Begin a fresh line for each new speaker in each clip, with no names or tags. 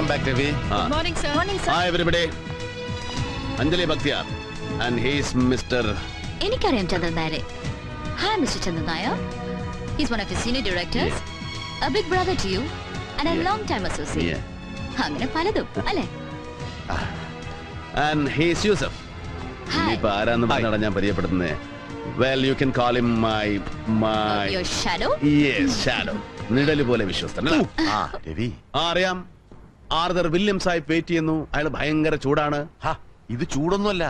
Welcome back, Ravi.
Good morning, sir. Morning, sir.
Hi, everybody. Anjali Bhaktiyar. And he's Mr.
എനിക്കറിയാം ചന്ദ്രൻ നായരെ. Hi, Mr. Chandran Nair. He's one of his senior directors, a big brother to you, and a long-time associate. അങ്ങനെ പലതും അല്ലേ?
And he's Yusuf. ഇനിയിപ്പോ ആരാന്ന് പറഞ്ഞാണ് ഞാൻ പരിചയപ്പെടുത്തുന്നത്. Well, you can call him my...
Your shadow?
Yes, shadow. നിഴല് പോലെ വിശ്വസ്തൻ.
രവി
അറിയാം. ആർതർ വില്യംസ് ആയി വെയിറ്റ് ചെയ്യുന്നു. അയാൾ ഭയങ്കര ചൂടാണ്.
ഇത് ചൂടൊന്നുമല്ല,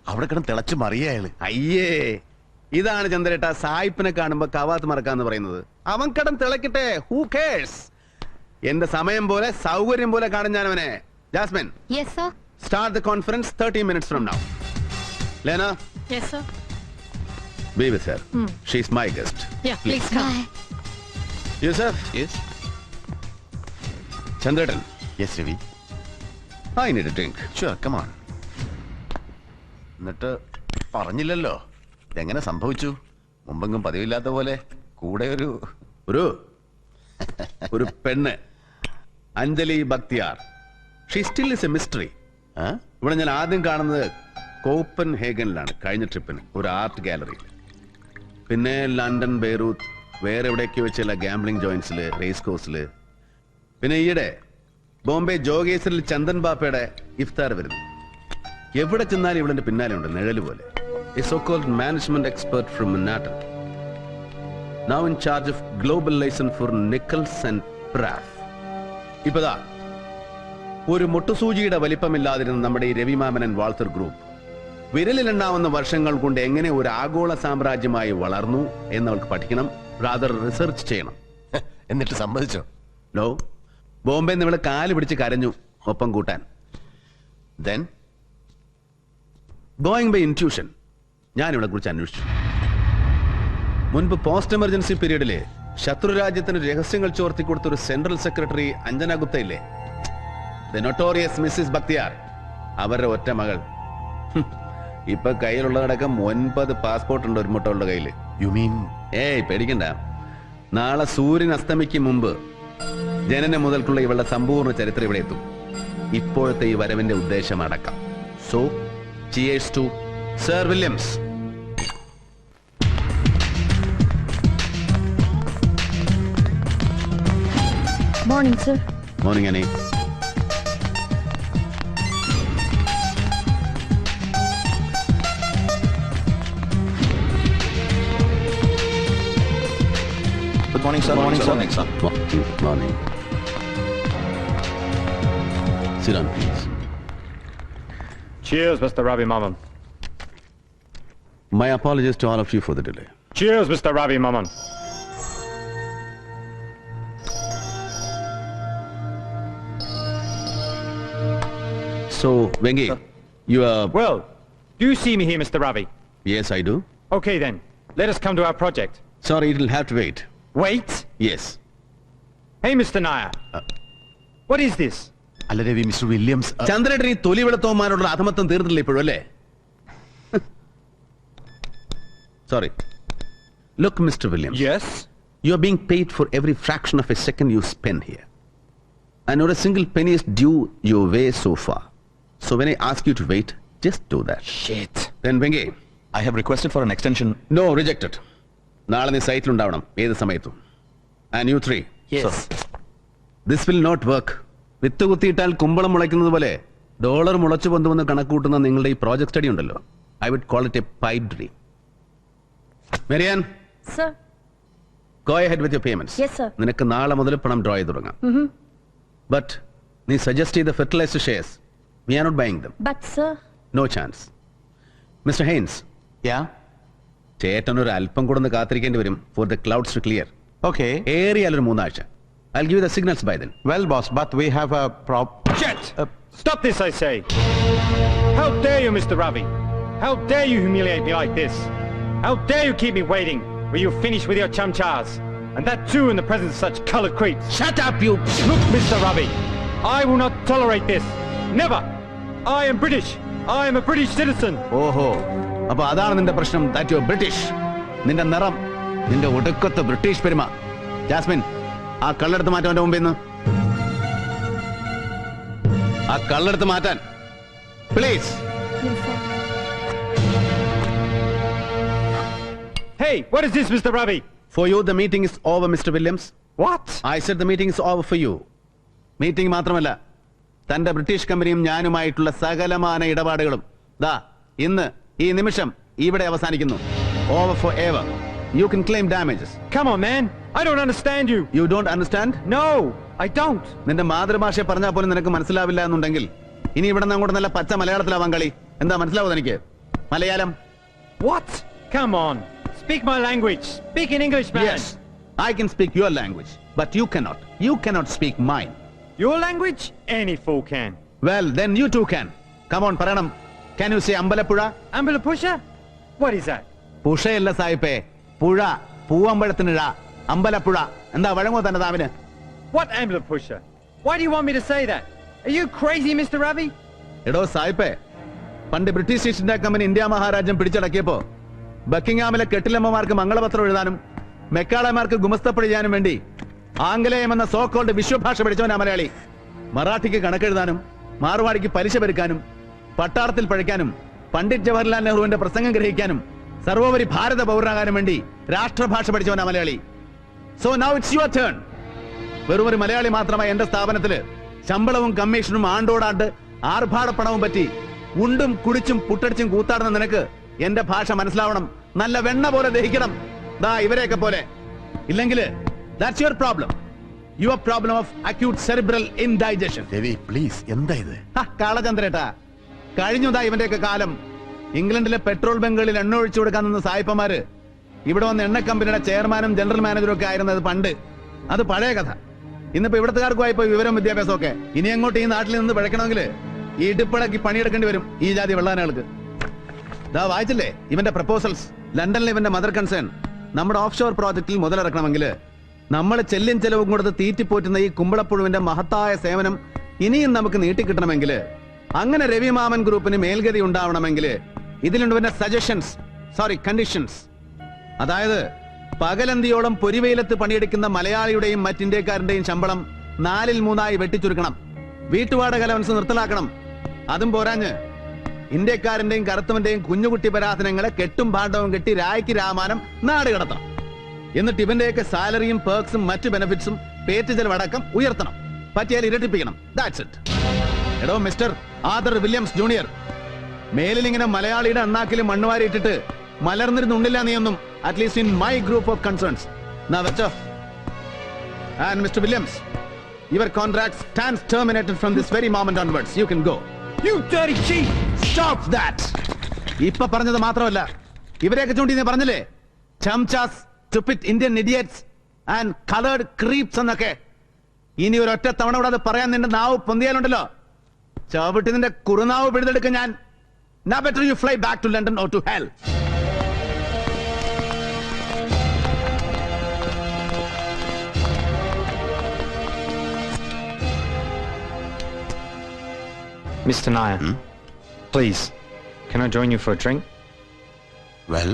അവിടെ കിടന്ന് തിളച്ച് മറിയ അയാള്.
അയ്യേ, ഇതാണ് ചന്ദ്രേട്ട സായിപ്പിനെ കാണുമ്പോ കവാത്ത് മറക്കാന്ന് പറയുന്നത്. അവൻ കടം തിളക്കട്ടെ, ഹൂ കേഴ്സ്. എന്റെ സമയം പോലെ സൗകര്യം പോലെ കാണും ഞാൻ അവനെ. Jasmine,
Yes, sir.
start the conference 30 minutes from now. Lena,
Yes, sir.
be with her. She's my guest.
Yeah, please come. Bye.
Yusuf.
Yes.
Chandratan.
Yes, Ravi.
I need a drink.
Sure, come on. എന്നിട്ട് പറഞ്ഞില്ലല്ലോ, ഇതെങ്ങനെ സംഭവിച്ചു? മുമ്പെങ്കും പതിവില്ലാത്ത പോലെ കൂടെ
ഒരു പെണ്ണ്, Anjali Bakhtiyar. She still is A mystery. ഇവിടെ ഞാൻ ആദ്യം കാണുന്നത് കോപ്പൻ ഹേഗനിലാണ്, കഴിഞ്ഞ ട്രിപ്പിന് ഒരു ആർട്ട് ഗാലറിയിൽ. പിന്നെ ലണ്ടൻ, ബെയ്റൂത്ത്, വേറെ എവിടെയൊക്കെ വെച്ചുള്ള ഗാംബ്ലിംഗ് ജോയിന്റ്സില്, റേസ് കോഴ്സില്. പിന്നെ ഈയിടെ ബോംബെ ജോഗേശ്വരിൽ ചന്ദൻ ബാപ്പയുടെ ഇഫ്താർ വരുന്നു. എവിടെ ചെന്നാലും ഇവളെന്റെ പിന്നാലെ ഉണ്ട്, നിഴല് പോലെ. A so called management expert from Mannattan, now in charge of global license for Nichols and Pratt. ഇപ്പതാ ഒരു മുട്ടുസൂചിയുടെ വലിപ്പമില്ലാതിരുന്ന നമ്മുടെ ഈ രവിമാമൻ ആൻഡ് വാൾട്ടർ ഗ്രൂപ്പ് വിരലിലുണ്ടാവുന്ന വർഷങ്ങൾ കൊണ്ട് എങ്ങനെ ഒരു ആഗോള സാമ്രാജ്യമായി വളർന്നു എന്നവൾക്ക് പഠിക്കണം, റാദർ റിസർച്ച് ചെയ്യണം.
എന്നിട്ട് സമ്മതിച്ചോ?
നോ. ബോംബെ നിന്ന് ഇവള് കാല് പിടിച്ച് കരഞ്ഞു ഒപ്പം കൂട്ടാൻ.
Then
ഗോയിങ് ബൈ ഇൻറ്റ്യൂഷൻ ഞാൻ ഇവളെ കുറിച്ച് അന്വേഷിച്ചു. മുൻപ് പോസ്റ്റ് എമർജൻസി പീരീഡില് ശത്രുരാജ്യത്തിന് രഹസ്യങ്ങൾ ചോർത്തി കൊടുത്ത ഒരു സെൻട്രൽ സെക്രട്ടറി അഞ്ജന ഗുപ്ത ഇല്ലേ, ദ നൊട്ടോറിയസ് മിസ്സിസ് ബക്തിയാർ, അവരുടെ ഒറ്റ മകൾ. ഇപ്പൊ കയ്യിലുള്ളതടക്കം 9 പാസ്പോർട്ട് ഉണ്ട് ഒരു മുട്ടകളുടെ കയ്യില്.
You mean?
ഏയ് പേടിക്കണ്ട, നാളെ സൂര്യൻ അസ്തമിക്കും മുമ്പ് ജനനം മുതൽക്കുള്ള ഇവളുടെ സമ്പൂർണ്ണ ചരിത്രം ഇവിടെ എത്തും, ഇപ്പോഴത്തെ ഈ വരവിന്റെ ഉദ്ദേശം അടക്കം. So cheers to Sir Williams.
Morning, sir.
Morning, Annie.
Good morning, sir. Morning, sir.
Morning. Sit down, please.
Cheers, Mr. Ravi Maman.
My apologies to all of you for the delay.
Cheers, Mr. Ravi Maman.
So, Vengi, you are...
Well, do you see me here, Mr. Ravi?
Yes, I do.
Okay, then. Let us come to our project.
Sorry, it will have to wait.
Wait?
Yes.
Hey, Mr. Nair. What is this?
അല്ല Ravi, mister Williams.
ചന്ദ്രേട്ടൻ ഈ തൊലി വെളുത്തവന്മാരോടുള്ള അധമത്വം തീർന്നില്ല ഇപ്പോഴും അല്ലേ? Sorry. Look, Mr. Williams.
Yes?
You are being paid for every fraction of a second you spend here. And not a single penny is due your way so far. So when I ask you to wait, just do that.
Shit.
Then Vengi.
I have requested for an extension.
No, rejected. നാളെ നീ സൈറ്റിലുണ്ടാവണം ഏത് സമയത്തും. And you three.
Yes.
Sir. This will not work. വിത്ത് കുത്തിയിട്ടാൽ കുമ്പളം മുളയ്ക്കുന്നത് പോലെ dollar മുളച്ചു പൊന്തുവെന്ന് കണക്കൂട്ടുന്ന നിങ്ങളുടെ ഈ project study ഉണ്ടല്ലോ, I would call it a pipe dream. മെരിയാൻ,
Sir.
go ahead with your payments.
Yes, sir.
നിനക്ക് നാളെ മുതൽ പണം ഡ്രോ ചെയ്ത് തുടങ്ങാം. But നീ സജസ്റ്റ് ചെയ്ത fertiliser shares, we are not buying them.
But, sir.
No chance. Mr. Haynes.
Yeah?
ചേട്ടൻ ഒരു അല്പം കൂടെ ഒന്ന് കാത്തിരിക്കേണ്ടി വരും for the clouds to clear.
Okay.
ഏറിയാൽ ഒരു 3 ആഴ്ച. I'll give you the signals by then.
Well, boss, but we have a
Shit! Stop this, I say! How dare you, Mr. Ravi? How dare you humiliate me like this? How dare you keep me waiting? Will you finish with your chumchas? And that too in the presence of such colored creeps.
Shut up, you...
Look, Mr. Ravi, I will not tolerate this. Never. I am British. I am a British citizen.
ഓഹോ, അപ്പൊ അതാണ് നിന്റെ പ്രശ്നം, that you are British. നിന്റെ നിറം, നിന്റെ ഒടുക്കത്തെ British പെരുമ. ജാസ്മിൻ, ആ കള്ളെടുത്ത് മാറ്റം അവന്റെ മുമ്പിൽ നിന്ന്. ആ കള്ളെടുത്ത് മാറ്റാൻ please.
Hey, what is this, Mr. Ravi?
For you the meeting is over, Mr. Williams.
What?
I said the meeting is over for you. Meeting മാത്രമല്ല, തന്റെ ബ്രിട്ടീഷ് കമ്പനിയും ഞാനുമായിട്ടുള്ള സകലമാന ഇടപാടുകളും ദാ ഇന്ന് ഈ നിമിഷം ഇവിടെ അവസാനിക്കുന്നു. Over forever. You can claim damages.
Come on, man. I don't understand you.
You don't understand?
No, I don't.
നിന്റെ മാതൃഭാഷ പറഞ്ഞാൽ പോലും നിനക്ക് മനസ്സിലാവില്ല എന്നുണ്ടെങ്കിൽ ഇനി ഇവിടെ നിന്ന് അങ്ങോട്ട് നല്ല പച്ച മലയാളത്തിലാവാൻ കളി. എന്താ മനസ്സിലാവും എനിക്ക്? Malayalam.
What? Come on. Speak my language. Speak in English, man.
Yes, I can speak your language, but you cannot. You cannot speak mine.
Your language? Any fool can.
Well, then you too can. Come on, പറയണം. Can you say Ambalappuzha?
Ambulapusha? What is that?
പുഴയല്ല സായിപ്പേ, പുഴ. പൂവമ്പഴത്തിന് ഴ. അമ്പലപ്പുഴ. എന്താ വഴങ്ങോ തന്നെ താവിന്?
What Ambulapusha? Why do you want me to say that? Are you crazy, Mr. Ravi?
എടോ സായിപ്പേ, പണ്ട് British East India Company India മഹാരാജ്യം പിടിച്ചടക്കിയപ്പോ ബക്കിംഗ്ഹാമിലെ കെട്ടിലമ്മമാർക്ക് മംഗളപത്രം എഴുതാനും മെക്കാളമാർക്ക് ഗുമസ്തപ്പണി ചെയ്യാനും വേണ്ടി ആംഗലേയം എന്ന സോ കോൾഡ് വിശ്വഭാഷ പഠിച്ചവനാ മലയാളി. മറാഠിക്ക് കണക്കെഴുതാനും മാർവാടിക്ക് പലിശ പെരുക്കാനും പട്ടാളത്തിൽ പഴിക്കാനും പണ്ഡിറ്റ് ജവഹർലാൽ നെഹ്റുവിന്റെ പ്രസംഗം ഗ്രഹിക്കാനും സർവോപരി ഭാരത പൗരനാകാനും വേണ്ടി രാഷ്ട്രഭാഷ പഠിച്ചവനാ Malayali. So now it's your turn. വെറും ഒരു മലയാളി മാത്രമായി എന്റെ സ്ഥാപനത്തില് ശമ്പളവും കമ്മീഷനും ആണ്ടോടാണ്ട് ആർഭാടപ്പണവും പറ്റി ഉണ്ടും കുടിച്ചും പുട്ടടിച്ചും കൂത്താടുന്ന നിനക്ക് എന്റെ ഭാഷ മനസ്സിലാവണം. നല്ല വെണ്ണ പോലെ ദഹിക്കണം. ദാ ഇവരെയൊക്കെ പോലെ. ഇല്ലെങ്കിൽ that's your problem. Your problem of acute cerebral indigestion.
Ravi please, എന്താ ഇത്?
കാളചന്ദ്രേട്ടാ, കഴിഞ്ഞതാ ഇവന്റെയൊക്കെ കാലം. ഇംഗ്ലണ്ടിലെ പെട്രോൾ ബങ്കുകളിൽ എണ്ണ ഒഴിച്ചു കൊടുക്കാൻ നിന്ന സായിപ്പന്മാര് ഇവിടെ വന്ന് എണ്ണ കമ്പനിയുടെ ചെയർമാനും ജനറൽ മാനേജറും ഒക്കെ ആയിരുന്നത് പണ്ട്. അത് പഴയ കഥ. ഇന്നിപ്പോ ഇവിടത്തുകാർക്കുമായിപ്പോ വിവരം വിദ്യാഭ്യാസം ഒക്കെ. ഇനി അങ്ങോട്ട് ഈ നാട്ടിൽ നിന്ന് പിഴക്കണമെങ്കിൽ ഈ ഇടിപ്പടക്കി പണിയെടുക്കേണ്ടി വരും ഈ ജാതി വെള്ളാനകൾക്ക്. ദാ വായിച്ചില്ലേ ഇവന്റെ പ്രപ്പോസൽസ്? ലണ്ടനിലെ ഇവന്റെ മദർ കൺസേൺ നമ്മുടെ ഓഫ് ഷോർ പ്രോജക്റ്റിൽ മുതലിറക്കണമെങ്കിൽ നമ്മൾ ചെല്ലും ചെലവും കൊടുത്ത് തീറ്റിപ്പോറ്റുന്ന ഈ കുമ്പളപ്പുഴുവിന്റെ മഹത്തായ സേവനം ഇനിയും നമുക്ക് നീട്ടിക്കിട്ടണമെങ്കിൽ, അങ്ങനെ രവി മാമൻ ഗ്രൂപ്പിന് മേൽഗതി ഉണ്ടാവണമെങ്കിൽ ഇതിലുണ്ട് പിന്നെ സജഷൻസ്, സോറി കണ്ടീഷൻസ്. അതായത് പകലന്തിയോളം പൊരിവെയിലത്ത് പണിയെടുക്കുന്ന മലയാളിയുടെയും മറ്റിന്ത്യക്കാരന്റെയും ശമ്പളം 3/4 വെട്ടിച്ചുരുക്കണം. വീട്ടുവാടക അലവൻസ് നിർത്തലാക്കണം. അതും പോരാഞ്ഞ് ഇന്ത്യക്കാരന്റെയും കറുത്തവന്റെയും കുഞ്ഞുകുട്ടി പരാധനങ്ങളെ കെട്ടും ഭാണ്ഡവും കെട്ടി രായ്ക്ക് രാമാനം നാട് കടത്തണം. എന്നിട്ട് ഇവന്റെയൊക്കെ സാലറിയും പേർക്സും മറ്റു ബെനിഫിറ്റ്സും പേറ്റ് ചെലവടക്കം ഉയർത്തണം. പറ്റിയാൽ ഇരട്ടിപ്പിക്കണം. That's it. എടോ മിസ്റ്റർ ആദർ വില്യംസ് ജൂനിയർ, മേലിൽ ഇങ്ങനെ മലയാളിയുടെ അണ്ണാക്കിലും മണ്ണുവാരി ഇട്ടിട്ട് മലർന്നിരുന്നുണ്ടില്ല നീയൊന്നും. At least in my group of concerns. നാ വെച്ചോ. And mister Williams, your contract stands terminated from this very moment onwards. You can go.
You dirty cheat!
Stop that! ഇപ്പൊ പറഞ്ഞത് മാത്രമല്ല, ഇവരെയൊക്കെ ചൂണ്ടി നീ പറഞ്ഞില്ലേ, chamchas, stupid Indian idiots and coloured creeps എന്നൊക്കെ. ഇനി ഒരൊറ്റ തവണ കൂടെ അത് പറയാൻ നിന്റെ നാവ് പൊന്തിയാലുണ്ടല്ലോ, ചവിട്ടി നിന്റെ കുറുനാവ് പിഴുതെടുക്കും ഞാൻ. Now better you fly back to London or to hell.
Mr. Nair, please, can I join you for a drink?
Well,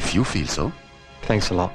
if you feel so.
Thanks a lot.